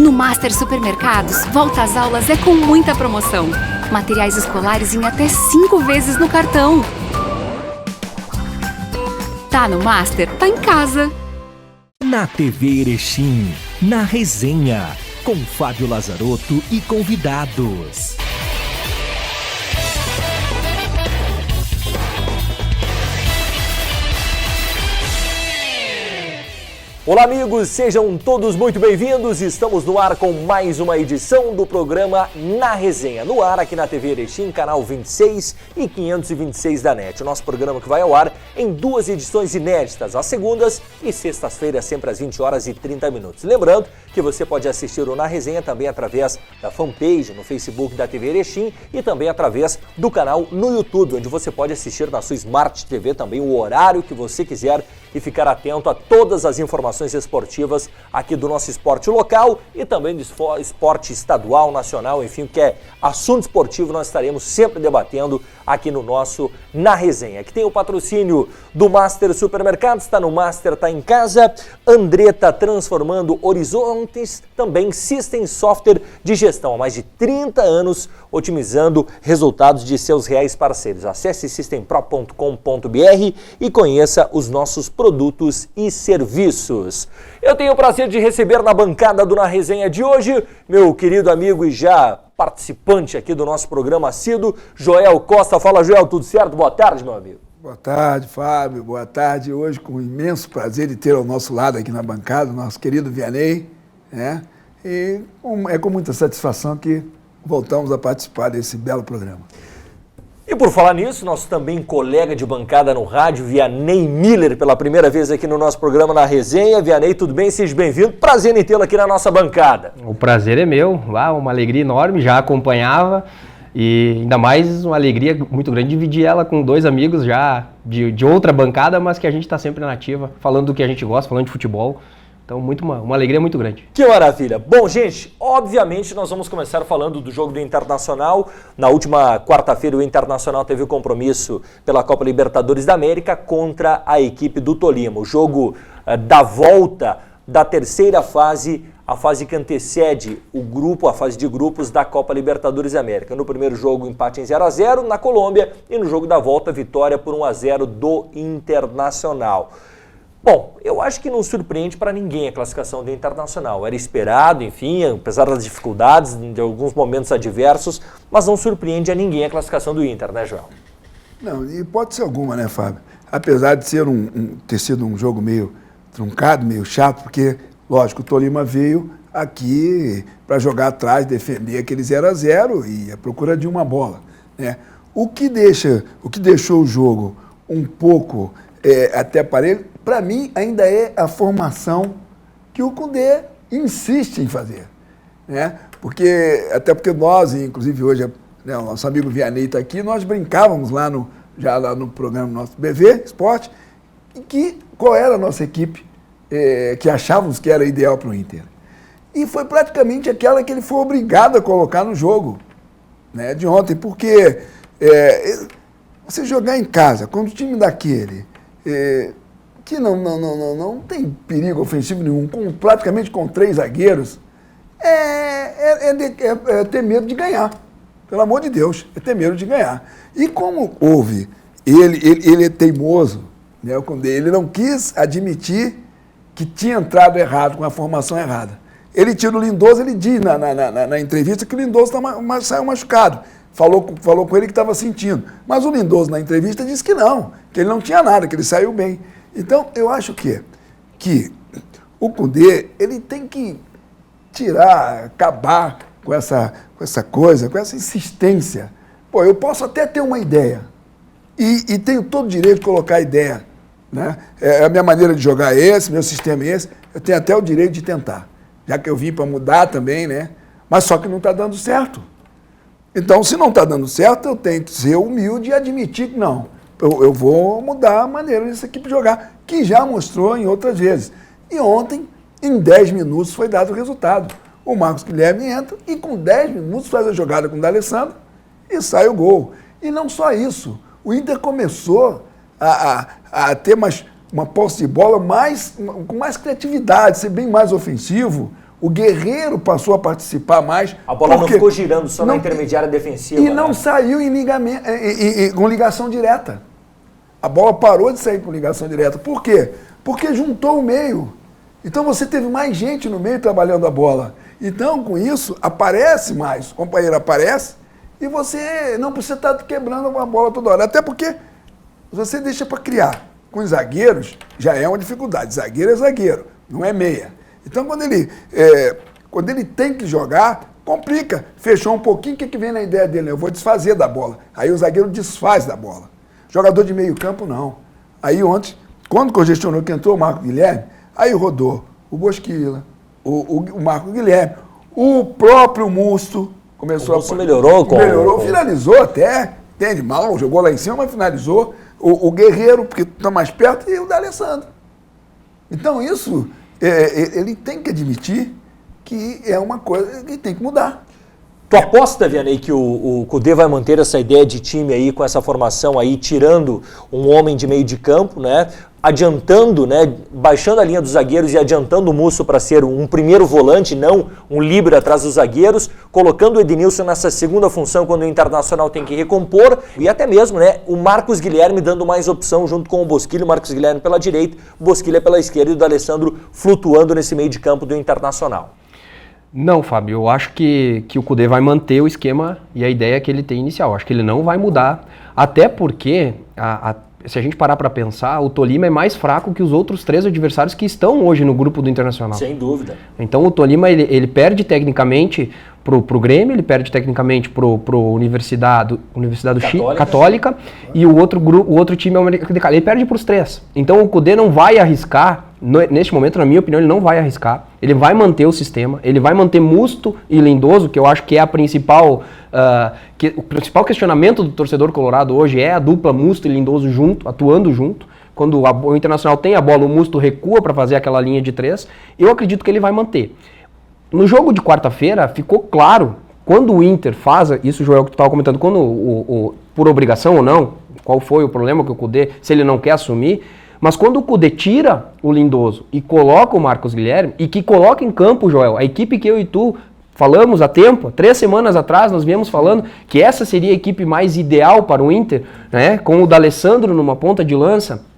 No Master Supermercados, volta às aulas é com muita promoção. Materiais escolares em até 5 vezes no cartão. Tá no Master, tá em casa. Na TV Erechim, na resenha, com Fábio Lazarotto e convidados. Olá amigos, sejam todos muito bem-vindos. Estamos no ar com mais uma edição do programa Na Resenha. No ar aqui na TV Erechim, canal 26 e 526 da NET. O nosso programa que vai ao ar em 2 edições inéditas, às segundas e sextas-feiras, sempre às 20 horas e 30 minutos. Lembrando que você pode assistir o Na Resenha também através da fanpage no Facebook da TV Erechim e também através do canal no YouTube, onde você pode assistir na sua Smart TV também o horário que você quiser e ficar atento a todas as informações esportivas aqui do nosso esporte local e também do esporte estadual, nacional, enfim, que é assunto esportivo, nós estaremos sempre debatendo aqui no nosso Na Resenha, que tem o patrocínio do Master Supermercados, está no Master, está em casa, Andretta transformando horizontes, também System Software de gestão, há mais de 30 anos otimizando resultados de seus reais parceiros. Acesse systempro.com.br e conheça os nossos produtos e serviços. Eu tenho o prazer de receber na bancada do Na Resenha de hoje, meu querido amigo e já participante aqui do nosso programa assíduo, Joel Costa. Fala, Joel, tudo certo? Boa tarde, meu amigo. Boa tarde, Fábio. Boa tarde. Hoje com um imenso prazer de ter ao nosso lado aqui na bancada, o nosso querido Vianney, né? E é com muita satisfação que voltamos a participar desse belo programa. E por falar nisso, nosso também colega de bancada no rádio, Vianney Miller, pela primeira vez aqui no nosso programa Na Resenha. Vianney, tudo bem? Seja bem-vindo. Prazer em tê-lo aqui na nossa bancada. O prazer é meu. Uma alegria enorme, já acompanhava. E ainda mais uma alegria muito grande dividir ela com 2 amigos já de outra bancada, mas que a gente está sempre na ativa, falando do que a gente gosta, falando de futebol. Então, uma alegria muito grande. Que maravilha. Bom, gente, obviamente nós vamos começar falando do jogo do Internacional. Na última quarta-feira, o Internacional teve o compromisso pela Copa Libertadores da América contra a equipe do Tolima. O jogo da volta da terceira fase, a fase que antecede o grupo, a fase de grupos da Copa Libertadores da América. No primeiro jogo, empate em 0-0 na Colômbia e no jogo da volta, vitória por 1-0 do Internacional. Bom, eu acho que não surpreende para ninguém a classificação do Internacional. Era esperado, enfim, apesar das dificuldades, de alguns momentos adversos, mas não surpreende a ninguém a classificação do Inter, né, João? Não, hipótese alguma, né, Fábio? Apesar de ser ter sido um jogo meio truncado, meio chato, porque, lógico, o Tolima veio aqui para jogar atrás, defender aquele 0-0 e a procura de uma bola, né? O que deixou o jogo um pouco até parelho, para mim, ainda é a formação que o Koundé insiste em fazer, né? Até porque nós, inclusive hoje, né, o nosso amigo Vianney está aqui, nós brincávamos já lá no programa nosso BV Esporte, qual era a nossa equipe que achávamos que era ideal para o Inter. E foi praticamente aquela que ele foi obrigado a colocar no jogo, né, de ontem, porque você jogar em casa, quando o time daquele... que não tem perigo ofensivo nenhum, praticamente com 3 zagueiros, é ter medo de ganhar. Pelo amor de Deus, é ter medo de ganhar. E como ele é teimoso, né, ele não quis admitir que tinha entrado errado, com a formação errada. Ele tira o Lindoso, ele diz na entrevista que o Lindoso saiu machucado. Falou com ele que estava sentindo. Mas o Lindoso, na entrevista, disse que ele não tinha nada, que ele saiu bem. Então, eu acho que o Koundé, ele tem que acabar com essa coisa, com essa insistência. Pô, eu posso até ter uma ideia e tenho todo o direito de colocar a ideia, né? A minha maneira de jogar é esse, meu sistema é esse, eu tenho até o direito de tentar, já que eu vim para mudar também, né? Mas só que não está dando certo. Então, se não está dando certo, eu tenho que ser humilde e admitir que não. Eu vou mudar a maneira dessa equipe jogar, que já mostrou em outras vezes. E ontem, em 10 minutos, foi dado o resultado. O Marcos Guilherme entra e com 10 minutos faz a jogada com o D'Alessandro e sai o gol. E não só isso, o Inter começou a ter uma posse de bola com mais criatividade, ser bem mais ofensivo. O Guerreiro passou a participar mais. A bola não ficou girando só na intermediária defensiva. E não saiu em ligamento, com ligação direta. A bola parou de sair com ligação direta. Por quê? Porque juntou o meio. Então você teve mais gente no meio trabalhando a bola. Então, com isso, aparece mais. O companheiro aparece e você não precisa estar quebrando a bola toda hora. Até porque você deixa para criar. Com os zagueiros, já é uma dificuldade. Zagueiro é zagueiro, não é meia. Então, quando ele tem que jogar, complica. Fechou um pouquinho, o que vem na ideia dele? Eu vou desfazer da bola. Aí o zagueiro desfaz da bola. Jogador de meio campo, não. Aí ontem, quando congestionou que entrou o Marco Guilherme, aí rodou o Bosquila, o Marco Guilherme, o próprio Musto começou melhorou, finalizou até, entende? Mal, jogou lá em cima, mas finalizou. O Guerreiro, porque está mais perto, e o D'Alessandro. Então isso, ele tem que admitir que é uma coisa que tem que mudar. Tu aposta, Vianney, que o Kudê vai manter essa ideia de time aí, com essa formação aí, tirando um homem de meio de campo, né? Adiantando, né? Baixando a linha dos zagueiros e adiantando o Musso para ser um primeiro volante, não um líbero atrás dos zagueiros, colocando o Edenilson nessa segunda função quando o Internacional tem que recompor, e até mesmo, né? O Marcos Guilherme dando mais opção junto com o Bosquilha, o Marcos Guilherme pela direita, o Bosquilha pela esquerda e o D'Alessandro flutuando nesse meio de campo do Internacional. Não, Fábio, eu acho que o Kudê vai manter o esquema e a ideia que ele tem inicial. Acho que ele não vai mudar, até porque, se a gente parar para pensar, o Tolima é mais fraco que os outros 3 adversários que estão hoje no grupo do Internacional. Sem dúvida. Então o Tolima, ele perde tecnicamente pro Grêmio, ele perde tecnicamente pro Universidade Católica e o outro time é o América de Cali. Ele perde pros 3. Então o Kudê não vai arriscar, neste momento, na minha opinião, ele não vai arriscar. Ele vai manter o sistema, ele vai manter Musto e Lindoso, que eu acho que é o principal questionamento do torcedor colorado hoje é a dupla Musto e Lindoso atuando junto. Quando o Internacional tem a bola, o Musto recua para fazer aquela linha de 3. Eu acredito que ele vai manter. No jogo de quarta-feira, ficou claro, quando o Inter faz, isso, Joel, que tu estava comentando, quando por obrigação ou não, qual foi o problema que o Kudê, se ele não quer assumir, mas quando o Kudê tira o Lindoso e coloca o Marcos Guilherme, e que coloca em campo, Joel, a equipe que eu e tu falamos há tempo, 3 semanas atrás, nós viemos falando que essa seria a equipe mais ideal para o Inter, né, com o D'Alessandro numa ponta de lança.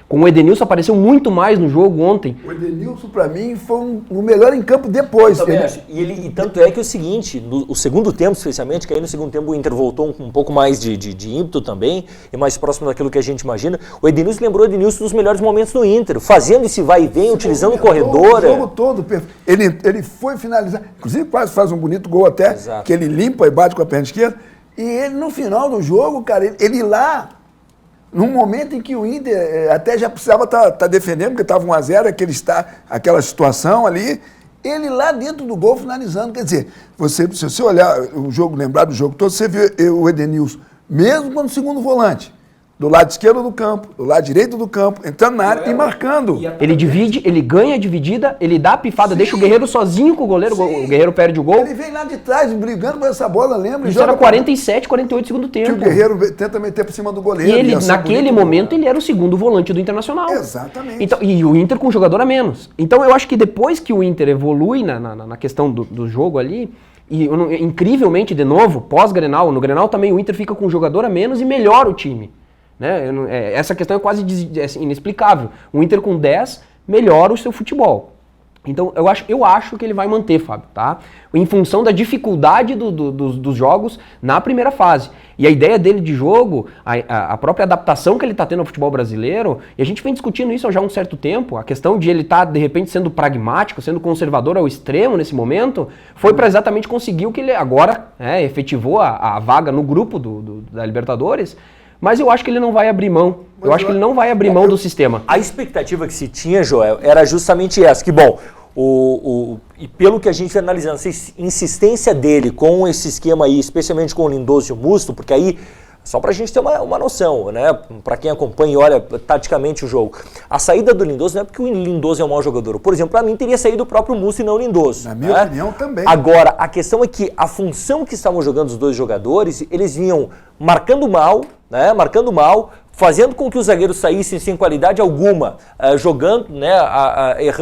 O Edenilson apareceu muito mais no jogo ontem. O Edenilson, para mim, foi o melhor em campo depois. E tanto é que é o seguinte, o segundo tempo, especialmente, que aí no segundo tempo o Inter voltou um pouco mais de ímpeto também, e mais próximo daquilo que a gente imagina. O Edenilson lembrou o Edenilson dos melhores momentos no Inter, fazendo esse vai e vem, utilizando o corredor. O jogo todo. Ele foi finalizar, inclusive quase faz um bonito gol até, Exato. Que ele limpa e bate com a perna esquerda. E ele, no final do jogo, cara, ele lá... Num momento em que o Inter até já precisava estar defendendo, porque estava 1-0, aquela situação ali, ele lá dentro do gol finalizando. Quer dizer, se você olhar o jogo, lembrar do jogo todo, você vê o Edenilson, mesmo quando segundo volante, do lado esquerdo do campo, do lado direito do campo, entrando na área e marcando. Ele divide, ele ganha a dividida, ele dá a pifada, Sim. Deixa o Guerreiro sozinho com o goleiro, Sim. O Guerreiro perde o gol. Ele vem lá de trás, brigando por essa bola, lembra? Isso era 47, 48 segundo tempo. Que o Guerreiro tenta meter por cima do goleiro. E ele, naquele momento, ele era o segundo volante do Internacional. Exatamente. Então, e o Inter com um jogador a menos. Então eu acho que depois que o Inter evolui na questão do jogo ali, e incrivelmente, de novo, pós-Grenal, no Grenal também o Inter fica com um jogador a menos e melhora o time. Né? Essa questão é quase inexplicável. O Inter com 10 melhora o seu futebol. Então eu acho que ele vai manter, Fábio, tá? Em função da dificuldade dos jogos na primeira fase. E a ideia dele de jogo, a própria adaptação que ele está tendo ao futebol brasileiro, e a gente vem discutindo isso já há um certo tempo, a questão de ele estar, de repente, sendo pragmático, sendo conservador ao extremo nesse momento, foi para exatamente conseguir o que ele agora efetivou a vaga no grupo da Libertadores. Mas eu acho que ele não vai abrir mão. Eu acho que ele não vai abrir mão do sistema. A expectativa que se tinha, Joel, era justamente essa. Que, bom, e pelo que a gente foi analisando, essa insistência dele com esse esquema aí, especialmente com o Lindoso e o Musto, porque aí, só pra gente ter uma noção, né? Pra quem acompanha e olha taticamente o jogo. A saída do Lindoso não é porque o Lindoso é um mau jogador. Por exemplo, pra mim teria saído o próprio Musto e não o Lindoso. Na minha opinião também. Agora, a questão é que a função que estavam jogando os dois jogadores, eles vinham marcando mal, fazendo com que os zagueiros saíssem sem qualidade alguma, jogando, né,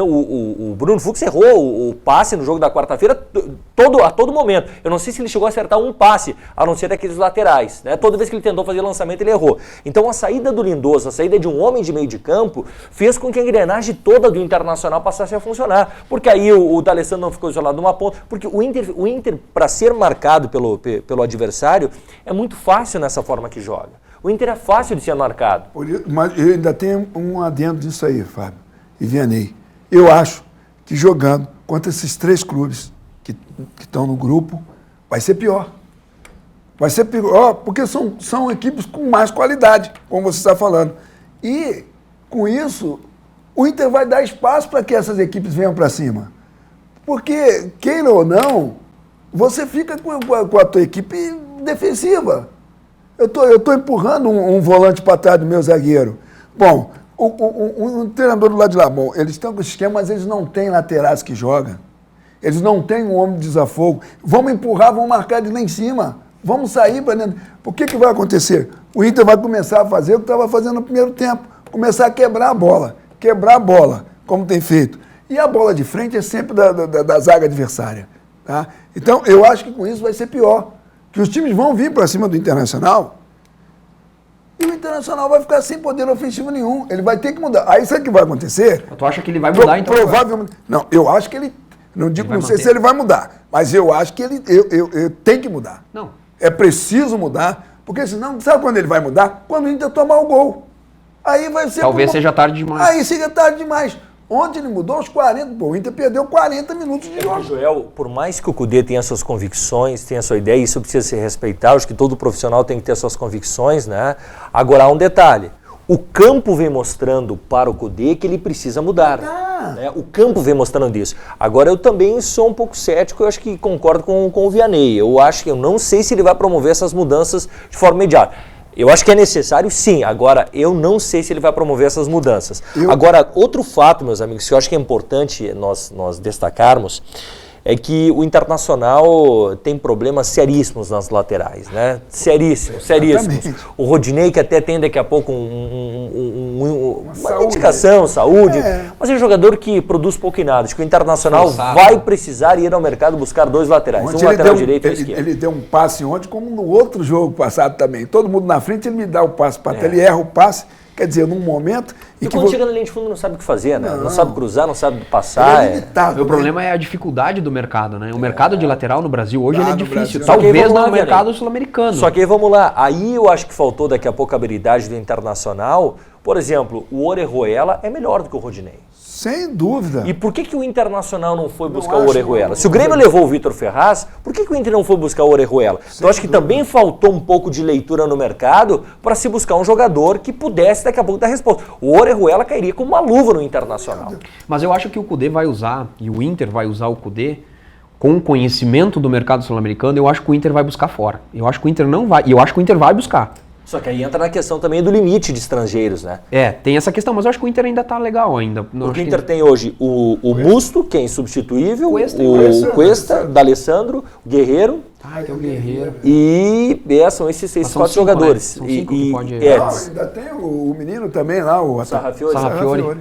o Bruno Fux errou o passe no jogo da quarta-feira a todo momento. Eu não sei se ele chegou a acertar um passe, a não ser daqueles laterais, né? Toda vez que ele tentou fazer lançamento, ele errou. Então a saída do Lindoso, a saída de um homem de meio de campo, fez com que a engrenagem toda do Internacional passasse a funcionar, porque aí o D'Alessandro não ficou isolado numa ponta, porque o Inter para ser marcado pelo adversário, é muito fácil nessa forma que joga. O Inter é fácil de ser marcado. Mas eu ainda tenho um adendo disso aí, Fábio e Vianney. Eu acho que jogando contra esses 3 clubes que estão no grupo, vai ser pior. Vai ser pior porque são equipes com mais qualidade, como você está falando. E, com isso, o Inter vai dar espaço para que essas equipes venham para cima. Porque, queira ou não, você fica com a tua equipe defensiva. Eu tô empurrando um volante para trás do meu zagueiro. Bom, o treinador do lado de lá, bom, eles estão com esquema, mas eles não têm laterais que jogam. Eles não têm um homem de desafogo. Vamos empurrar, vamos marcar de lá em cima. Vamos sair para dentro. O que vai acontecer? O Inter vai começar a fazer o que estava fazendo no primeiro tempo. Começar a quebrar a bola. Quebrar a bola, como tem feito. E a bola de frente é sempre da zaga adversária. Tá? Então, eu acho que com isso vai ser pior. Que os times vão vir para cima do Internacional e o Internacional vai ficar sem poder ofensivo nenhum. Ele vai ter que mudar. Aí sabe o que vai acontecer? Tu acha que ele vai mudar, então? Provavelmente. Não, eu acho que ele... Não sei se ele vai mudar, mas eu acho que ele tem que mudar. Não. É preciso mudar, porque senão, sabe quando ele vai mudar? Quando o Inter tomar o gol. Aí vai ser... Talvez seja tarde demais. Aí seja tarde demais. Ontem ele mudou aos 40, pô, o Inter perdeu 40 minutos de jogo. Joel, por mais que o Cudê tenha suas convicções, tenha sua ideia, isso precisa se respeitar, acho que todo profissional tem que ter suas convicções, né? Agora, há um detalhe, o campo vem mostrando para o Cudê que ele precisa mudar. Né? O campo vem mostrando isso. Agora, eu também sou um pouco cético, eu acho que concordo com o Vianney. Eu não sei se ele vai promover essas mudanças de forma imediata. Eu acho que é necessário, sim. Agora, eu não sei se ele vai promover essas mudanças. Agora, outro fato, meus amigos, que eu acho que é importante nós destacarmos, é que o Internacional tem problemas seríssimos nas laterais, né? Seríssimos. O Rodinei, que até tem daqui a pouco uma dedicação, saúde, mas é um jogador que produz pouco e nada. Acho que o Internacional vai precisar ir ao mercado buscar 2 laterais, ontem um lateral direito e um esquerdo. Ele deu um passe ontem, como no outro jogo passado também. Todo mundo na frente, ele me dá o passe para trás, ele erra o passe. Quer dizer, num momento... E quando chega na linha de fundo não sabe o que fazer, né? Não sabe cruzar, não sabe passar. É limitado, O problema é a dificuldade do mercado, né? O mercado de lateral no Brasil hoje ele é difícil. Brasil. Talvez no mercado sul-americano. Só que aí vamos lá. Aí eu acho que faltou daqui a pouco a habilidade do Internacional. Por exemplo, o Orejuela é melhor do que o Rodinei. Sem dúvida. E por que o Internacional não foi buscar o Orejuela? Se o Grêmio levou o Vitor Ferraz, por que o Inter não foi buscar o Orejuela? Então acho que também faltou um pouco de leitura no mercado para se buscar um jogador que pudesse daqui a pouco dar resposta. O Orejuela cairia com uma luva no Internacional. Mas eu acho que o Cudê vai usar, e o Inter vai usar o Cudê, com o conhecimento do mercado sul-americano, eu acho que o Inter vai buscar fora. Eu acho que o Inter não vai, e eu acho que o Inter vai buscar. Só que aí entra na questão também do limite de estrangeiros, né? Tem essa questão, mas eu acho que o Inter ainda tá legal ainda. O Inter tem hoje o Musto, que é insubstituível, o Cuesta, D'Alessandro, o Guerreiro. Tem o Guerreiro. E são esses 4 jogadores. Né? São 5 que pode... ainda tem o menino também lá, o Sarrafiori.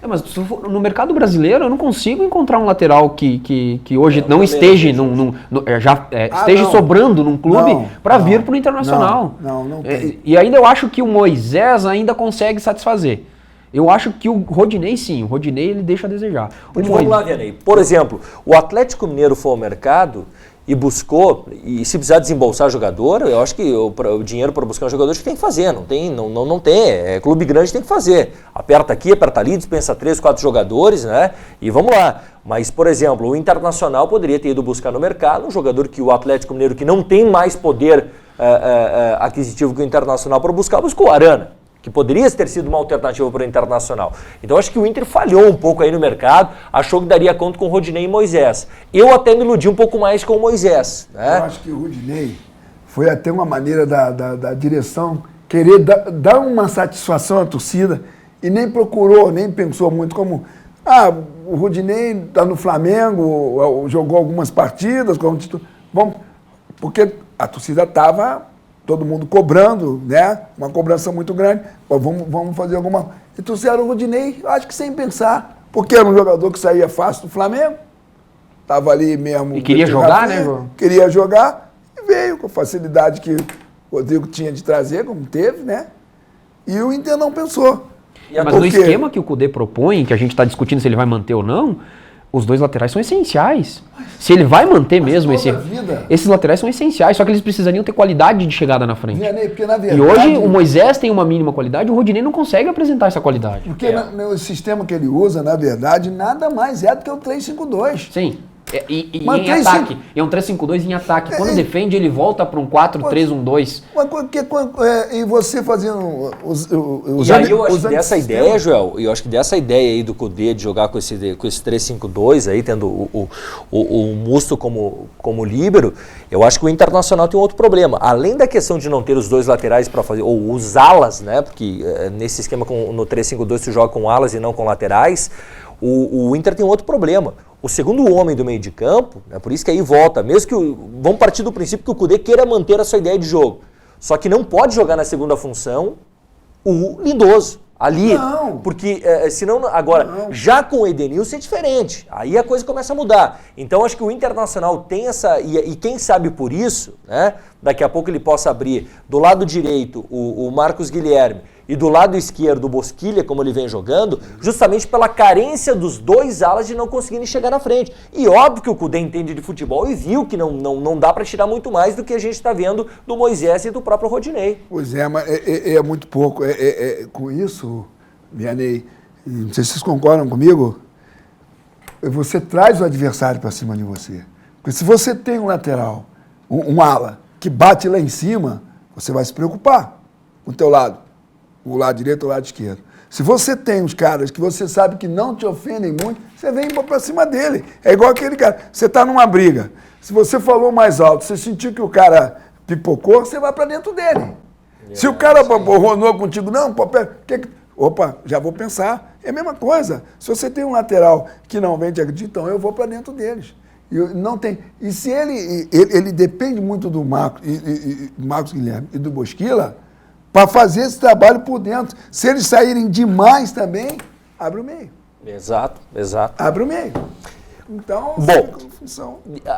Mas no mercado brasileiro eu não consigo encontrar um lateral que hoje não esteja esteja sobrando num clube para vir para o Internacional. Não tem. E ainda eu acho que o Moisés ainda consegue satisfazer. Eu acho que o Rodinei, sim, o Rodinei ele deixa a desejar. Vamos lá, Vianney. Por exemplo, o Atlético Mineiro foi ao mercado e buscou, e se precisar desembolsar jogador, eu acho que o dinheiro para buscar um jogador tem que fazer, não tem, clube grande tem que fazer. Aperta aqui, aperta ali, dispensa 3, 4 jogadores, né? E vamos lá. Mas, por exemplo, o Internacional poderia ter ido buscar no mercado um jogador que o Atlético Mineiro, que não tem mais poder aquisitivo que o Internacional para buscar, buscou o Arana, que poderia ter sido uma alternativa para o Internacional. Então acho que o Inter falhou um pouco aí no mercado, achou que daria conta com o Rodinei e Moisés. Eu até me iludi um pouco mais com o Moisés. Né? Eu acho que o Rodinei foi até uma maneira da direção querer dar uma satisfação à torcida e nem procurou, nem pensou muito como... o Rodinei está no Flamengo, jogou algumas partidas, porque a torcida estava todo mundo cobrando, né? Uma cobrança muito grande. Pô, vamos fazer alguma... E trouxeram o Rodinei, acho que sem pensar, porque era um jogador que saía fácil do Flamengo, estava ali mesmo... E queria jogar, né, João? Queria jogar e veio com a facilidade que o Rodrigo tinha de trazer, como teve, né? E o Inter não pensou. Mas no esquema que o Kudê propõe, que a gente está discutindo se ele vai manter ou não, os dois laterais são essenciais. Se ele vai manter mesmo esses laterais são essenciais, só que eles precisariam ter qualidade de chegada na frente. Porque, na verdade, e hoje o Moisés tem uma mínima qualidade, o Rodinei não consegue apresentar essa qualidade. Porque no sistema que ele usa, na verdade, nada mais é do que o 3-5-2. Sim. E em ataque. É um 3-5-2 em ataque. Quando defende, ele volta para um 4-3-1-2. E você fazendo E aí eu acho que dessa ideia, Joel, eu acho que dessa ideia aí do Kudê de jogar com esse 3-5-2 aí, tendo o Musto como líbero, eu acho que o Internacional tem um outro problema. Além da questão de não ter os dois laterais para fazer, ou os alas, né? Porque nesse esquema no 3-5-2 tu joga com alas e não com laterais, o Inter tem um outro problema. O segundo homem do meio de campo, né, por isso que aí volta, mesmo que vamos partir do princípio que o Kudê queira manter a sua ideia de jogo, só que não pode jogar na segunda função o Lindoso ali, não. Porque senão agora, já com o Edenilson é diferente, aí a coisa começa a mudar. Então acho que o Internacional tem essa, e quem sabe por isso, né, daqui a pouco ele possa abrir do lado direito o Marcos Guilherme, e do lado esquerdo o Bosquilha, como ele vem jogando, justamente pela carência dos dois alas de não conseguirem chegar na frente. E óbvio que o Kudê entende de futebol e viu que não dá para tirar muito mais do que a gente está vendo do Moisés e do próprio Rodinei. Pois é, mas é muito pouco. Com isso, Vianney, não sei se vocês concordam comigo, você traz o adversário para cima de você. Porque se você tem um lateral, um ala, que bate lá em cima, você vai se preocupar com o teu lado. O lado direito ou o lado esquerdo. Se você tem uns caras que você sabe que não te ofendem muito, você vem para cima dele. É igual aquele cara. Você está numa briga. Se você falou mais alto, você sentiu que o cara pipocou, você vai para dentro dele. Se o cara borronou contigo, não, opa, já vou pensar. É a mesma coisa. Se você tem um lateral que não vem te agredir, então eu vou para dentro deles. Não tem. E se ele depende muito do Marcos Guilherme e do Bosquila, para fazer esse trabalho por dentro. Se eles saírem demais também, abre o meio. Exato. Abre o meio. Então, bom,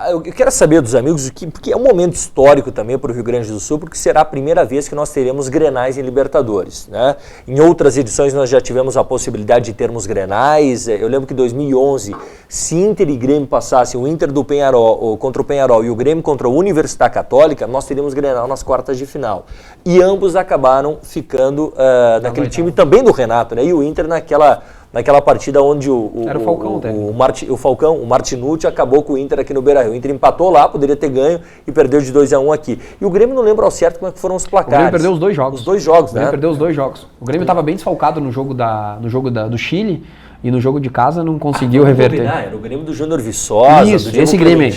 eu quero saber dos amigos, porque é um momento histórico também para o Rio Grande do Sul, porque será a primeira vez que nós teremos grenais em Libertadores, né? Em outras edições nós já tivemos a possibilidade de termos grenais. Eu lembro que em 2011, se Inter e Grêmio passassem, o Inter do Penharol contra o Penharol e o Grêmio contra a Universidade Católica, nós teríamos grenal nas quartas de final. E ambos acabaram ficando naquele time também do Renato, né? E o Inter naquela partida onde era o Falcão, o Martinucci acabou com o Inter aqui no Beira-Rio. O Inter empatou lá, poderia ter ganho e perdeu de 2-1 aqui. E o Grêmio não lembra ao certo como é que foram os placares. O Grêmio perdeu os dois jogos. Os dois jogos, né? O Grêmio perdeu os dois jogos. O Grêmio estava bem desfalcado no jogo do Chile e no jogo de casa não conseguiu reverter. Era o Grêmio do Júnior Viçosa, isso, do Diego esse Grêmio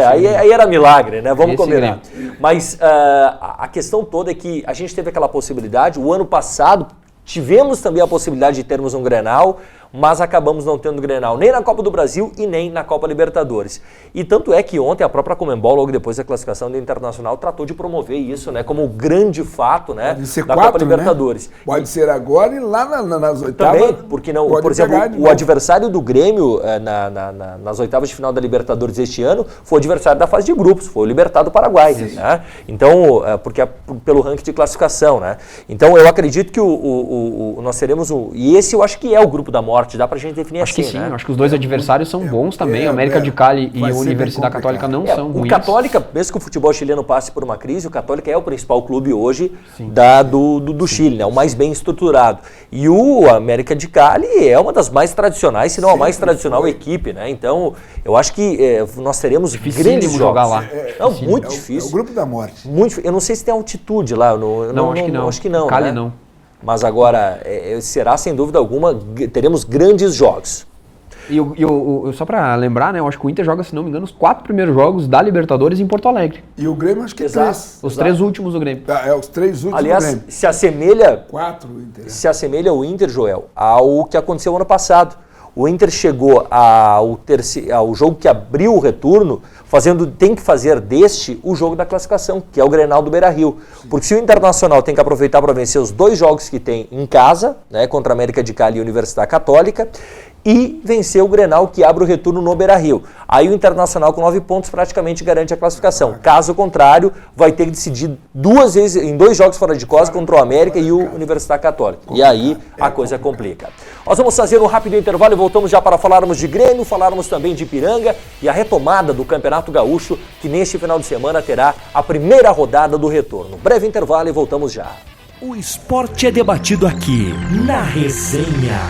aí era milagre, né? Vamos combinar. Mas a questão toda é que a gente teve aquela possibilidade, o ano passado tivemos também a possibilidade de termos um Grenal, mas acabamos não tendo Grenal nem na Copa do Brasil e nem na Copa Libertadores. E tanto é que ontem a própria Conmebol, logo depois da classificação do Internacional, tratou de promover isso, né, como um grande fato, né, da Copa Libertadores. Né? Pode ser agora e lá nas oitavas. Também, porque não, por exemplo, o adversário do Grêmio nas oitavas de final da Libertadores este ano foi o adversário da fase de grupos, foi o Libertad do Paraguai, né? Então, porque pelo ranking de classificação, né? Então, eu acredito que nós teremos e esse eu acho que é o grupo da morte. Dá pra gente definir acho assim, que sim, né? Acho que os dois adversários são bons também. A América de Cali e a Universidade Católica não são ruins. O Católica, mesmo que o futebol chileno passe por uma crise, o Católica é o principal clube hoje do Chile, né? O mais bem estruturado. E o América de Cali é uma das mais tradicionais, se não a mais tradicional equipe, né? Então, eu acho que nós teremos grandes jogos. Jogar lá. Muito difícil. É o grupo da morte. Eu não sei se tem altitude lá. Acho que não. Cali né? não. Mas agora, será sem dúvida alguma, teremos grandes jogos. E só pra lembrar, né, eu acho que o Inter joga, se não me engano, os 4 primeiros jogos da Libertadores em Porto Alegre. E o Grêmio acho que é 3. Os 3 últimos do Grêmio. Os 3 últimos Aliás, do Grêmio. se assemelha... 4 Inter. Se assemelha o Inter, Joel, ao que aconteceu ano passado. O Inter chegou ao jogo que abriu o retorno, tem que fazer deste o jogo da classificação, que é o Grenal do Beira-Rio. Porque se o Internacional tem que aproveitar para vencer os 2 jogos que tem em casa, né, contra a América de Cali e a Universidade Católica, e vencer o Grenal que abre o retorno no Beira-Rio. Aí o Internacional com 9 pontos praticamente garante a classificação. Caso contrário, vai ter que decidir 2 vezes, em 2 jogos fora de casa contra o América e o Universidade Católica. E aí a coisa complica. Nós vamos fazer um rápido intervalo e voltamos já para falarmos de Grêmio, falarmos também de Ipiranga e a retomada do Campeonato Gaúcho, que neste final de semana terá a primeira rodada do retorno. Breve intervalo e voltamos já. O esporte é debatido aqui, na Resenha.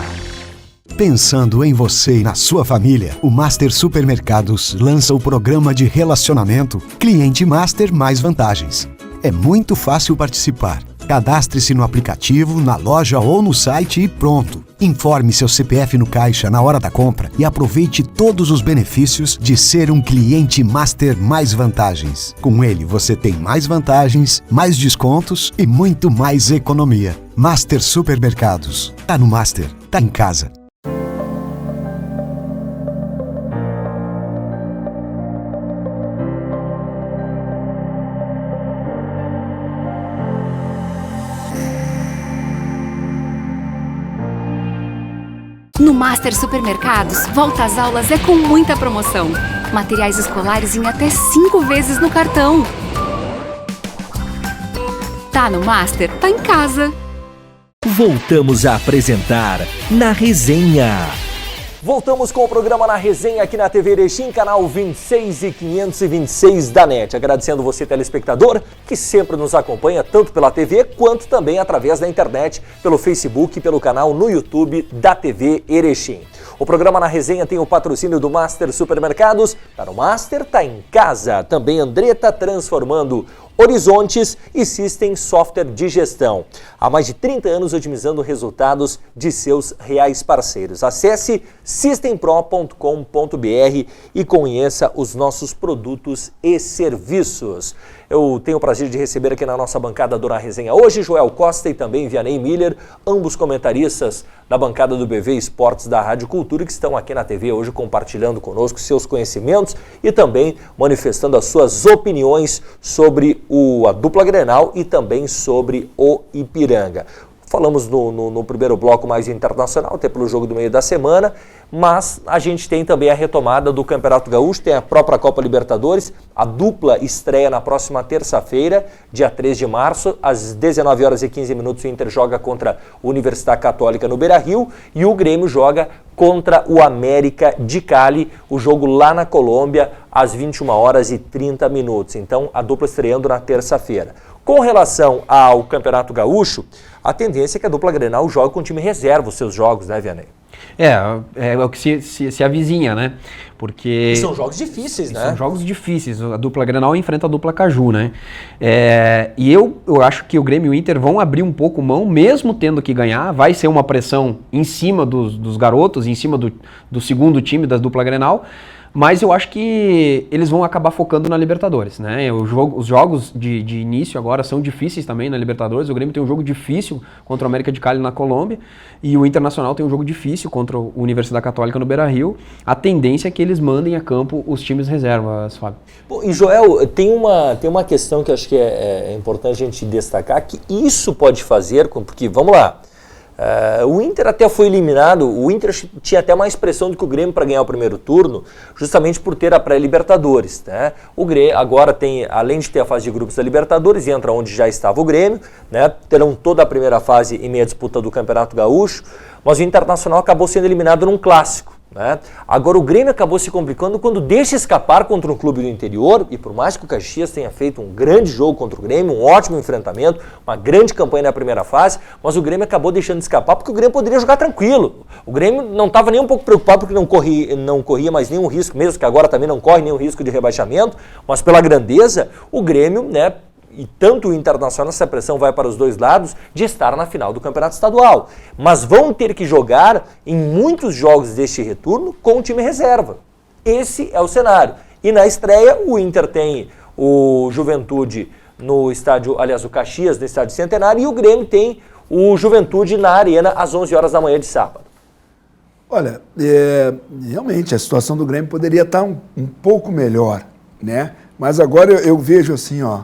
Pensando em você e na sua família, o Master Supermercados lança o programa de relacionamento Cliente Master Mais Vantagens. É muito fácil participar. Cadastre-se no aplicativo, na loja ou no site e pronto. Informe seu CPF no caixa na hora da compra e aproveite todos os benefícios de ser um cliente Master Mais Vantagens. Com ele você tem mais vantagens, mais descontos e muito mais economia. Master Supermercados. Tá no Master, tá em casa. No Master Supermercados, volta às aulas é com muita promoção. Materiais escolares em até 5 vezes no cartão. Tá no Master, tá em casa. Voltamos a apresentar Na Resenha. Voltamos com o programa Na Resenha aqui na TV Erechim, canal 26 e 526 da NET. Agradecendo você, telespectador, que sempre nos acompanha tanto pela TV quanto também através da internet, pelo Facebook e pelo canal no YouTube da TV Erechim. O programa Na Resenha tem o patrocínio do Master Supermercados. Tá no Master, tá em casa. Também Andretta, transformando horizontes e System Software de Gestão. Há mais de 30 anos otimizando resultados de seus reais parceiros. Acesse systempro.com.br e conheça os nossos produtos e serviços. Eu tenho o prazer de receber aqui na nossa bancada do Na Resenha hoje Joel Costa e também Vianney Miller, ambos comentaristas da bancada do BV Esportes da Rádio Cultura, que estão aqui na TV hoje compartilhando conosco seus conhecimentos e também manifestando as suas opiniões sobre a dupla Grenal e também sobre o Ipiranga. Falamos no primeiro bloco mais internacional, até pelo jogo do meio da semana, mas a gente tem também a retomada do Campeonato Gaúcho, tem a própria Copa Libertadores, a dupla estreia na próxima terça-feira, dia 3 de março, às 19h15, o Inter joga contra a Universidade Católica no Beira-Rio e o Grêmio joga contra o América de Cali, o jogo lá na Colômbia, às 21h30. Então, a dupla estreando na terça-feira. Com relação ao Campeonato Gaúcho, a tendência é que a dupla Grenal jogue com o time reserva os seus jogos, né, Vianney? É o que se avizinha, né? Porque... E são jogos difíceis, né? São jogos difíceis. A dupla Grenal enfrenta a dupla Caju, né? E eu acho que o Grêmio e o Inter vão abrir um pouco mão, mesmo tendo que ganhar. Vai ser uma pressão em cima dos garotos, em cima do segundo time da dupla Grenal. Mas eu acho que eles vão acabar focando na Libertadores, né? Os jogos de início agora são difíceis também na Libertadores. O Grêmio tem um jogo difícil contra o América de Cali na Colômbia e o Internacional tem um jogo difícil contra a Universidade Católica no Beira-Rio. A tendência é que eles mandem a campo os times reservas, Fábio. Bom, e Joel, tem uma questão que eu acho que é importante a gente destacar, que isso pode fazer, porque, vamos lá, o Inter até foi eliminado, o Inter tinha até mais pressão do que o Grêmio para ganhar o primeiro turno, justamente por ter a pré-Libertadores, né? O Grêmio agora tem, além de ter a fase de grupos da Libertadores, entra onde já estava o Grêmio, né? Terão toda a primeira fase em meia disputa do Campeonato Gaúcho, mas o Internacional acabou sendo eliminado num clássico, né? Agora o Grêmio acabou se complicando quando deixa escapar contra um clube do interior, e por mais que o Caxias tenha feito um grande jogo contra o Grêmio, um ótimo enfrentamento, uma grande campanha na primeira fase, mas o Grêmio acabou deixando escapar porque o Grêmio poderia jogar tranquilo. O Grêmio não estava nem um pouco preocupado porque não corria mais nenhum risco, mesmo que agora também não corre nenhum risco de rebaixamento, mas pela grandeza, o Grêmio, né, e tanto o Internacional, essa pressão vai para os dois lados, de estar na final do Campeonato Estadual. Mas vão ter que jogar em muitos jogos deste retorno com o time reserva. Esse é o cenário. E na estreia, o Inter tem o Juventude no estádio, aliás, o Caxias no estádio Centenário, e o Grêmio tem o Juventude na Arena às 11 horas da manhã de sábado. Olha, realmente a situação do Grêmio poderia estar um pouco melhor, né? Mas agora eu vejo assim, ó,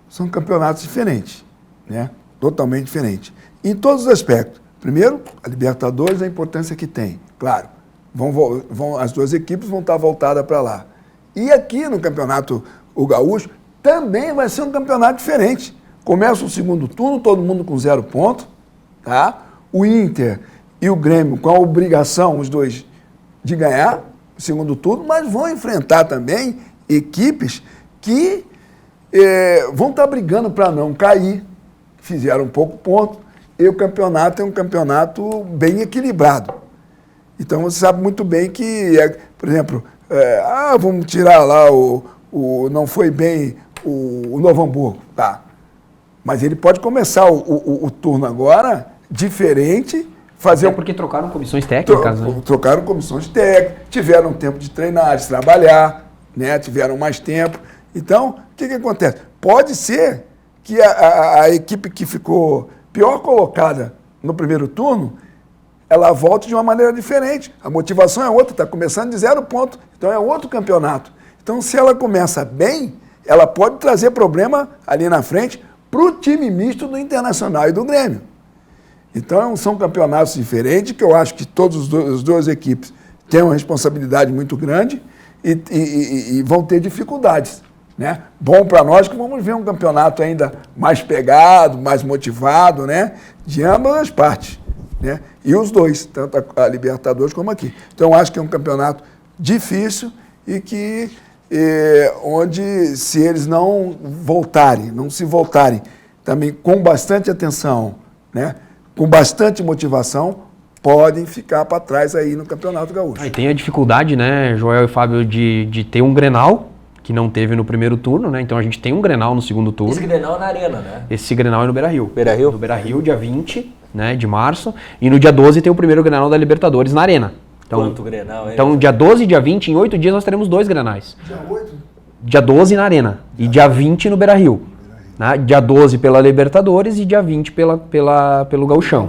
são campeonatos diferentes, né? Totalmente diferentes. Em todos os aspectos. Primeiro, a Libertadores, a importância que tem. Claro, as duas equipes vão estar voltadas para lá. E aqui no campeonato, o Gaúcho, também vai ser um campeonato diferente. Começa o segundo turno, todo mundo com 0 ponto, tá? O Inter e o Grêmio com a obrigação, os dois, de ganhar o segundo turno, mas vão enfrentar também equipes que vão estar brigando para não cair, fizeram pouco ponto, e o campeonato é um campeonato bem equilibrado. Então você sabe muito bem que, por exemplo, vamos tirar lá não foi bem o Novo Hamburgo, tá? Mas ele pode começar o turno agora diferente, fazer... Até porque trocaram comissões técnicas, né? Trocaram comissões técnicas, tiveram tempo de treinar, de trabalhar, né? Tiveram mais tempo. Então, o que acontece? Pode ser que a equipe que ficou pior colocada no primeiro turno, ela volte de uma maneira diferente. A motivação é outra, está começando de 0 ponto, então é outro campeonato. Então, se ela começa bem, ela pode trazer problema ali na frente para o time misto do Internacional e do Grêmio. Então, são campeonatos diferentes, que eu acho que as duas equipes têm uma responsabilidade muito grande e vão ter dificuldades, né? Bom para nós que vamos ver um campeonato ainda mais pegado, mais motivado, né? De ambas as partes, né? E os dois, tanto a Libertadores como aqui. Então, acho que é um campeonato difícil e que onde, se eles não se voltarem também com bastante atenção, né? Com bastante motivação, podem ficar para trás aí no Campeonato Gaúcho. E tem a dificuldade, né, Joel e Fábio, de ter um Grenal, que não teve no primeiro turno, né? Então a gente tem um Grenal no segundo turno. Esse Grenal é na Arena, né? Esse Grenal é no Beira-Rio. Beira-Rio? No Beira-Rio, dia 20, né, de março. E no dia 12 tem o primeiro Grenal da Libertadores na Arena. Então, quanto Grenal, hein? Então, dia 12 e dia 20, em 8 dias, nós teremos 2 Grenais. Dia 8? Dia 12 na Arena e dia 20 no Beira-Rio. Né? Dia 12 pela Libertadores e dia 20 pelo Gauchão.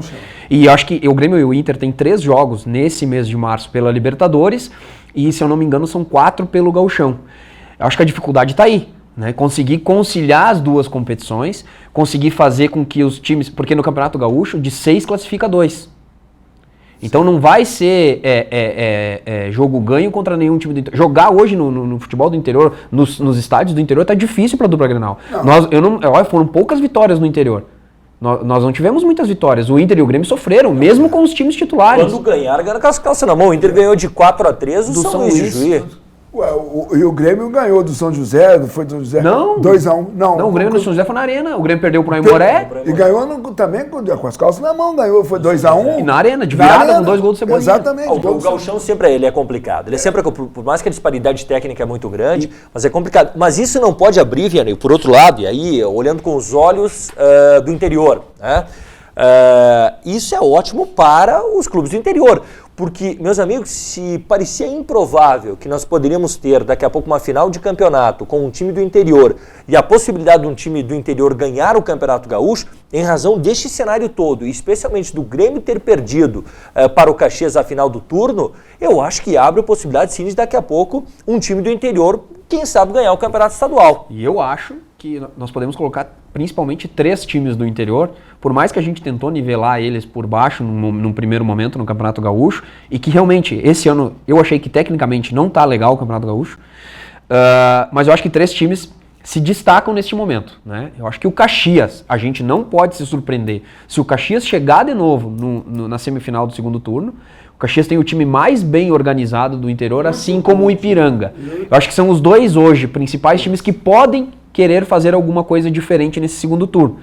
E acho que o Grêmio e o Inter tem 3 jogos nesse mês de março pela Libertadores e, se eu não me engano, são 4 pelo Gauchão. Acho que a dificuldade está aí, né? Conseguir conciliar as duas competições, conseguir fazer com que os times... Porque no Campeonato Gaúcho, de 6 classifica 2. Então não vai ser jogo ganho contra nenhum time do interior. Jogar hoje no futebol do interior, nos estádios do interior, tá difícil para a dupla Grenal. Foram poucas vitórias no interior. Nós não tivemos muitas vitórias. O Inter e o Grêmio sofreram, mesmo com os times titulares. Quando ganharam, ganharam com as calças na mão. O Inter ganhou de 4-3 do São Luís de Juí. E o Grêmio ganhou do São José, foi do São José? Não. 2-1. Não, o Grêmio do São José foi na Arena. O Grêmio perdeu pro Aimoré. E ganhou também com as calças na mão, ganhou, foi 2-1. E na Arena, de virada, com 2 gols do Cebolinha. Exatamente. O Gauchão sempre ele é complicado. Ele é sempre, por mais que a disparidade técnica é muito grande, mas é complicado. Mas isso não pode abrir, Vianney, por outro lado, e aí, olhando com os olhos do interior, né? Isso é ótimo para os clubes do interior. Porque, meus amigos, se parecia improvável que nós poderíamos ter daqui a pouco uma final de campeonato com um time do interior e a possibilidade de um time do interior ganhar o Campeonato Gaúcho, em razão deste cenário todo, e especialmente do Grêmio ter perdido para o Caxias a final do turno, eu acho que abre a possibilidade sim de daqui a pouco um time do interior, quem sabe, ganhar o Campeonato Estadual. E eu acho que nós podemos colocar principalmente 3 times do interior, por mais que a gente tentou nivelar eles por baixo num primeiro momento no Campeonato Gaúcho, e que realmente esse ano eu achei que tecnicamente não tá legal o Campeonato Gaúcho, mas eu acho que 3 times se destacam neste momento, né? Eu acho que o Caxias, a gente não pode se surpreender. Se o Caxias chegar de novo na semifinal do segundo turno, o Caxias tem o time mais bem organizado do interior, assim como o Ipiranga. Eu acho que são os 2 hoje principais times que podem querer fazer alguma coisa diferente nesse segundo turno.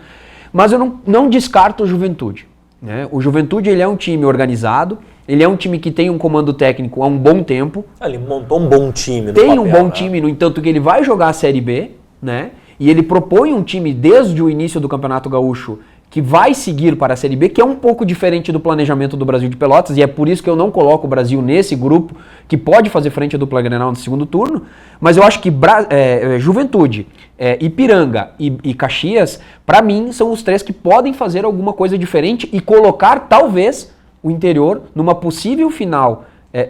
Mas eu não descarto o Juventude, né? O Juventude, ele é um time organizado, ele é um time que tem um comando técnico há um bom tempo. Ele montou um bom time no Tem papel, um bom né? time, no entanto que ele vai jogar a Série B, né? E ele propõe um time desde o início do Campeonato Gaúcho que vai seguir para a Série B, que é um pouco diferente do planejamento do Brasil de Pelotas, e é por isso que eu não coloco o Brasil nesse grupo, que pode fazer frente à dupla Grenal no segundo turno, mas eu acho que Juventude, Ipiranga e Caxias, para mim, são os 3 que podem fazer alguma coisa diferente e colocar, talvez, o Interior numa possível final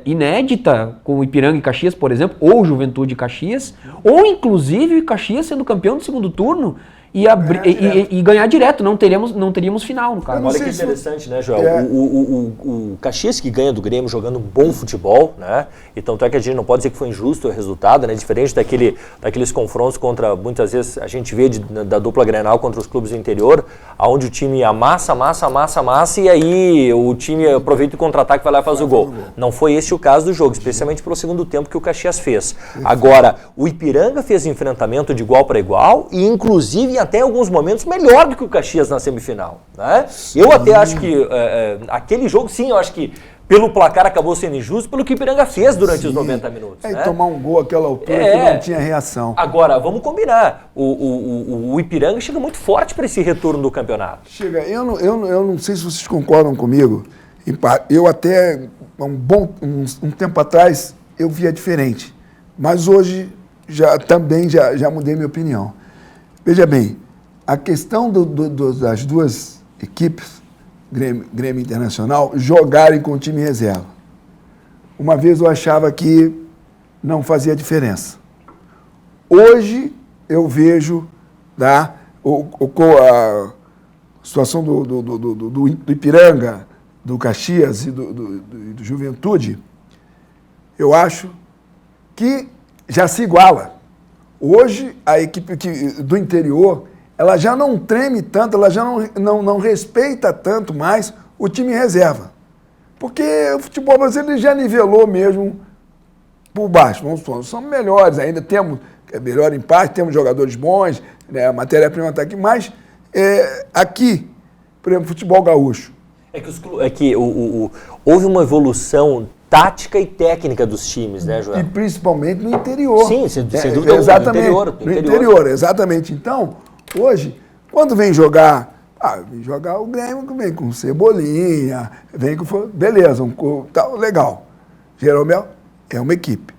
inédita com o Ipiranga e Caxias, por exemplo, ou Juventude e Caxias, ou inclusive Caxias sendo campeão do segundo turno e ganhar direto, não teríamos final no caso. Olha que interessante, né, Joel? O Caxias que ganha do Grêmio jogando um bom futebol, né? E tanto é que a gente não pode dizer que foi injusto o resultado, né? Diferente daqueles confrontos contra, muitas vezes a gente vê da dupla Grenal contra os clubes do interior, onde o time amassa e aí o time aproveita o contra-ataque, vai lá e faz o gol. Não foi esse o caso do jogo, especialmente pelo segundo tempo que o Caxias fez. Agora, o Ipiranga fez enfrentamento de igual para igual e inclusive até em alguns momentos melhor do que o Caxias na semifinal, né? Eu até acho que aquele jogo, sim, eu acho que pelo placar acabou sendo injusto pelo que o Ipiranga fez durante os 90 minutos. E tomar um gol àquela altura que não tinha reação. Agora, vamos combinar, o Ipiranga chega muito forte para esse retorno do campeonato. Chega, eu não sei se vocês concordam comigo, eu até um tempo atrás eu via diferente, mas hoje também já mudei minha opinião. Veja bem, a questão das duas equipes, Grêmio Internacional, jogarem com o time reserva. Uma vez eu achava que não fazia diferença. Hoje eu vejo a situação do Ipiranga, do Caxias e do Juventude, eu acho que já se iguala. Hoje, a equipe do interior, ela já não treme tanto, ela já não respeita tanto mais o time reserva. Porque o futebol brasileiro já nivelou mesmo por baixo. São melhores, ainda temos melhor empate, temos jogadores bons, né, a matéria-prima está aqui, mas aqui, por exemplo, futebol gaúcho. Houve uma evolução tática e técnica dos times, né, Joel? E principalmente no interior. Sim, sem dúvida, exatamente, no interior, exatamente. Então, hoje, quando vem jogar o Grêmio, vem com Cebolinha, vem com... Beleza, tal, legal. Jeromel é uma equipe.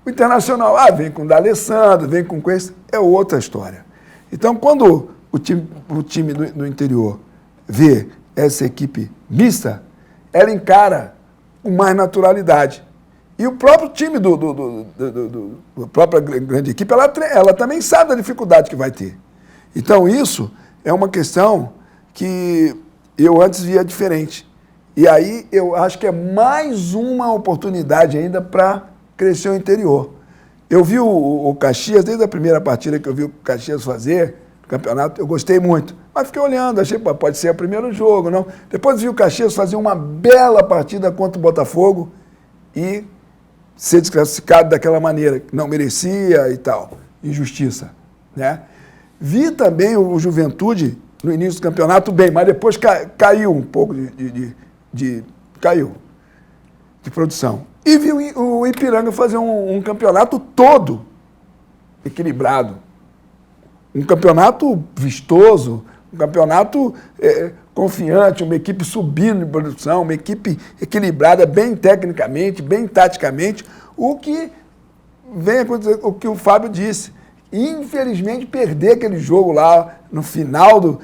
O Internacional, vem com o D'Alessandro, vem com esse, é outra história. Então, quando o time do interior vê essa equipe mista, ela encara com mais naturalidade. E o próprio time da própria grande equipe, ela também sabe da dificuldade que vai ter. Então isso é uma questão que eu antes via diferente. E aí eu acho que é mais uma oportunidade ainda para crescer o interior. Eu vi o Caxias, desde a primeira partida que eu vi o Caxias fazer, no campeonato, eu gostei muito. Mas fiquei olhando, achei que pode ser o primeiro jogo, não. Depois vi o Caxias fazer uma bela partida contra o Botafogo e ser desclassificado daquela maneira, que não merecia e tal, injustiça, né? Vi também o Juventude no início do campeonato bem, mas depois caiu um pouco caiu de produção. E vi o Ipiranga fazer um campeonato todo equilibrado. Um campeonato vistoso, um campeonato confiante, uma equipe subindo de produção, uma equipe equilibrada, bem tecnicamente, bem taticamente, o que vem acontecer, o que o Fábio disse. Infelizmente, perder aquele jogo lá no final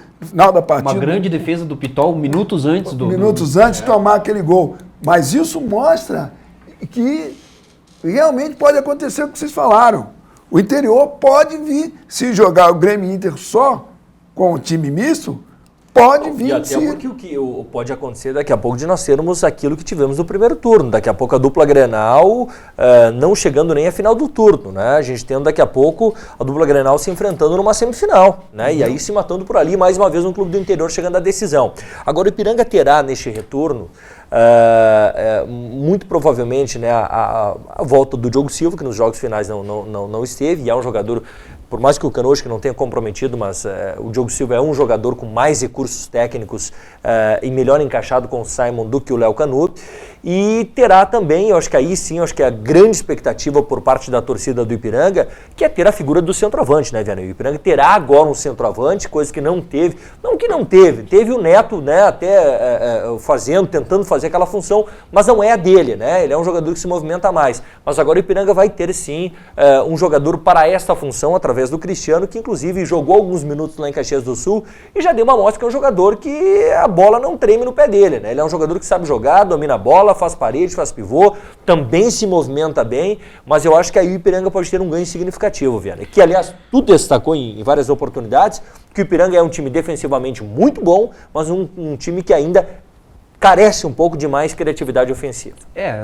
da partida. Uma grande defesa do Pitol, minutos antes de tomar aquele gol. Mas isso mostra que realmente pode acontecer o que vocês falaram. O interior pode vir, se jogar o Grêmio Inter só com o time misto, pode vir. E até porque o que pode acontecer daqui a pouco de nós termos aquilo que tivemos no primeiro turno. Daqui a pouco a dupla Grenal não chegando nem à final do turno, né? A gente tendo daqui a pouco a dupla Grenal se enfrentando numa semifinal, né? E aí se matando por ali, mais uma vez um clube do interior chegando à decisão. Agora o Ipiranga terá neste retorno muito provavelmente, né, a volta do Diogo Silva, que nos jogos finais não esteve, e é um jogador, por mais que o Canocho não tenha comprometido, mas o Diogo Silva é um jogador com mais recursos técnicos e melhor encaixado com o Simon do que o Léo Canuto. E terá também, eu acho que aí sim, eu acho que é a grande expectativa por parte da torcida do Ipiranga, que é ter a figura do centroavante, né, Vianney? O Ipiranga terá agora um centroavante, coisa que não teve. Não que não teve, teve o Neto, né, até tentando fazer aquela função, mas não é a dele, né? Ele é um jogador que se movimenta mais. Mas agora o Ipiranga vai ter sim um jogador para esta função, através através do Cristiano, que inclusive jogou alguns minutos lá em Caxias do Sul e já deu uma mostra que é um jogador que a bola não treme no pé dele, né? Ele é um jogador que sabe jogar, domina a bola, faz parede, faz pivô, também se movimenta bem, mas eu acho que aí o Ipiranga pode ter um ganho significativo, Viana. Que, aliás, tu destacou em várias oportunidades que o Ipiranga é um time defensivamente muito bom, mas um time que ainda carece um pouco de mais criatividade ofensiva.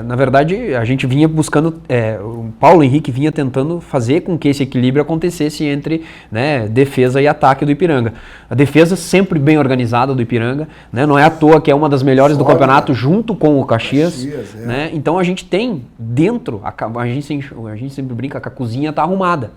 Na verdade, a gente vinha buscando, o Paulo Henrique vinha tentando fazer com que esse equilíbrio acontecesse entre, né, defesa e ataque do Ipiranga. A defesa sempre bem organizada do Ipiranga, né, não é à toa que é uma das melhores do campeonato junto com o Caxias. Né, então a gente tem dentro, a gente sempre brinca que a cozinha está arrumada.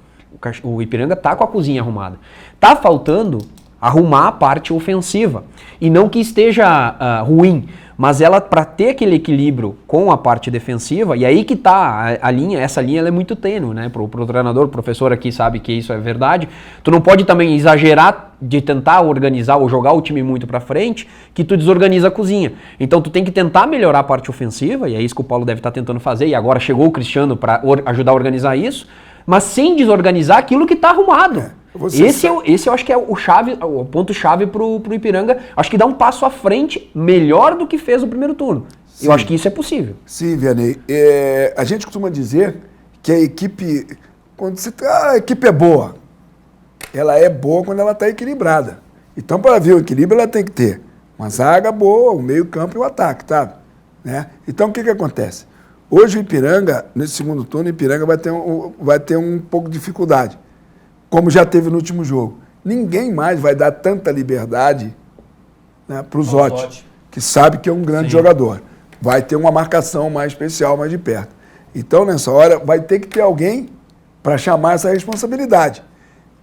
O Ipiranga está com a cozinha arrumada. Está faltando arrumar a parte ofensiva. E não que esteja ruim, mas ela, para ter aquele equilíbrio com a parte defensiva, e aí que tá a linha, essa linha ela é muito tênue, né? Pro treinador, o professor aqui sabe que isso é verdade. Tu não pode também exagerar de tentar organizar ou jogar o time muito para frente, que tu desorganiza a cozinha. Então tu tem que tentar melhorar a parte ofensiva, e é isso que o Paulo deve estar tentando fazer, e agora chegou o Cristiano para ajudar a organizar isso, mas sem desorganizar aquilo que está arrumado. Esse eu acho que é o ponto-chave pro Ipiranga. Acho que dá um passo à frente, melhor do que fez o primeiro turno. Sim. Eu acho que isso é possível. Sim, Vianney. A gente costuma dizer que a equipe, quando a equipe é boa, ela é boa quando ela está equilibrada. Então, para ver o equilíbrio, ela tem que ter uma zaga boa, o meio-campo e o ataque, tá? Né? Então, o que acontece? Hoje o Ipiranga, nesse segundo turno, o Ipiranga vai ter um pouco de dificuldade, como já teve no último jogo. Ninguém mais vai dar tanta liberdade, né, para o Zotti, que sabe que é um grande jogador. Vai ter uma marcação mais especial, mais de perto. Então, nessa hora, vai ter que ter alguém para chamar essa responsabilidade.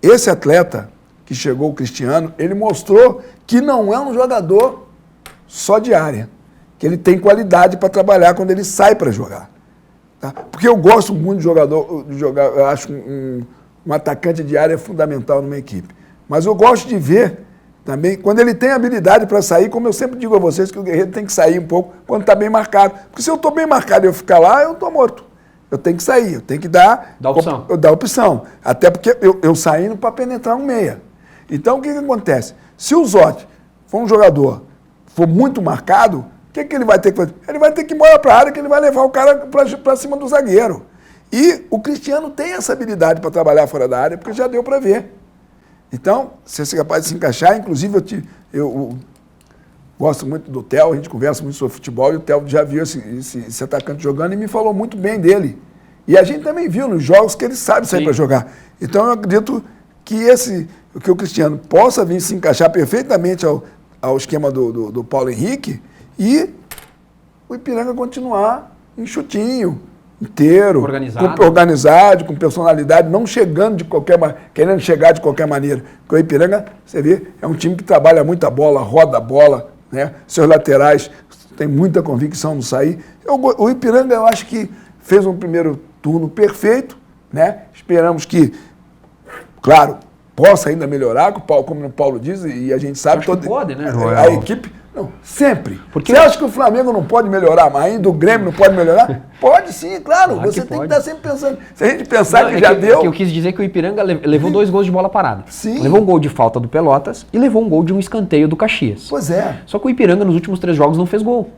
Esse atleta que chegou, o Cristiano, ele mostrou que não é um jogador só de área, que ele tem qualidade para trabalhar quando ele sai para jogar. Tá? Porque eu gosto muito de jogar, eu acho um atacante de área fundamental numa equipe. Mas eu gosto de ver também, quando ele tem habilidade para sair, como eu sempre digo a vocês, que o guerreiro tem que sair um pouco quando está bem marcado. Porque se eu estou bem marcado e eu ficar lá, eu estou morto. Eu tenho que sair, eu tenho que dar opção. Até porque eu saindo para penetrar um meia. Então, o que acontece? Se o Zotti for um jogador, for muito marcado, o que ele vai ter que fazer? Ele vai ter que ir embora para a área, que ele vai levar o cara para cima do zagueiro. E o Cristiano tem essa habilidade para trabalhar fora da área, porque já deu para ver. Então, se você é capaz de se encaixar, inclusive eu gosto muito do Theo, a gente conversa muito sobre futebol, e o Theo já viu esse atacante jogando e me falou muito bem dele. E a gente também viu nos jogos que ele sabe sair para jogar. Então, eu acredito que o Cristiano possa vir se encaixar perfeitamente ao esquema do Paulo Henrique e o Ipiranga continuar enxutinho, inteiro, organizado, com personalidade, não chegando querendo chegar de qualquer maneira. Porque o Ipiranga, você vê, é um time que trabalha muita bola, roda a bola, né? Seus laterais têm muita convicção no sair. O Ipiranga, eu acho que fez um primeiro turno perfeito, né? Esperamos que, claro, possa ainda melhorar, como o Paulo diz, e a gente sabe... Acho que pode, né, Joel? A equipe... Não, sempre. Porque você acha que o Flamengo não pode melhorar, mas ainda o Grêmio não pode melhorar? Pode sim, claro. Você tem que estar sempre pensando. Se a gente pensar que já deu... Eu quis dizer que o Ipiranga levou 2 gols de bola parada. Sim. Levou um gol de falta do Pelotas e levou um gol de um escanteio do Caxias. Pois é. Só que o Ipiranga nos últimos 3 jogos não fez gol.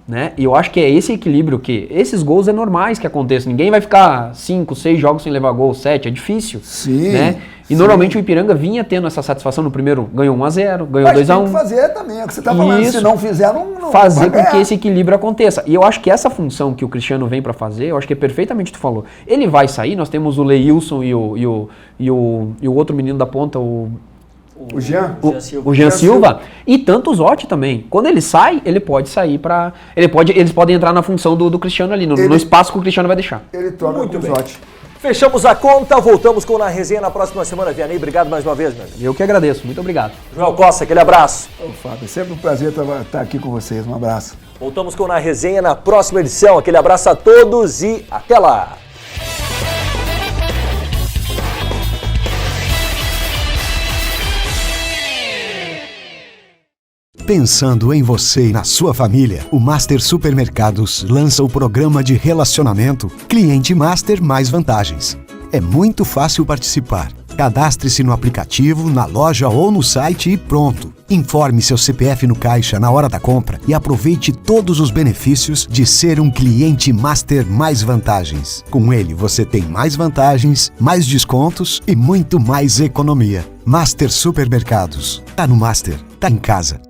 Né? E eu acho que é esse equilíbrio que... Esses gols é normais que aconteçam. Ninguém vai ficar 5, 6 jogos sem levar gol, 7. É difícil. Sim. Né? E normalmente o Ipiranga vinha tendo essa satisfação no primeiro. Ganhou 1-0, ganhou 2-1. Mas tem que fazer também. É o que você está falando. Isso, se não fizer, não fazer com que esse equilíbrio aconteça. E eu acho que essa função que o Cristiano vem para fazer, eu acho que é perfeitamente o que tu falou. Ele vai sair, nós temos o Leilson e o outro menino da ponta, o Jean Silva e tanto o Zotti também. Quando ele sai, ele pode sair para... Eles podem entrar na função do Cristiano ali, no espaço que o Cristiano vai deixar. Ele troca muito com o Zotti. Fechamos a conta, voltamos com Na Resenha na próxima semana. Vianney, obrigado mais uma vez, meu amigo. Eu que agradeço, muito obrigado. Joel Costa, aquele abraço. Ô, Fábio, é sempre um prazer estar aqui com vocês. Um abraço. Voltamos com Na Resenha na próxima edição. Aquele abraço a todos e até lá. Pensando em você e na sua família, o Master Supermercados lança o programa de relacionamento Cliente Master Mais Vantagens. É muito fácil participar. Cadastre-se no aplicativo, na loja ou no site e pronto. Informe seu CPF no caixa na hora da compra e aproveite todos os benefícios de ser um cliente Master Mais Vantagens. Com ele você tem mais vantagens, mais descontos e muito mais economia. Master Supermercados. Tá no Master, tá em casa.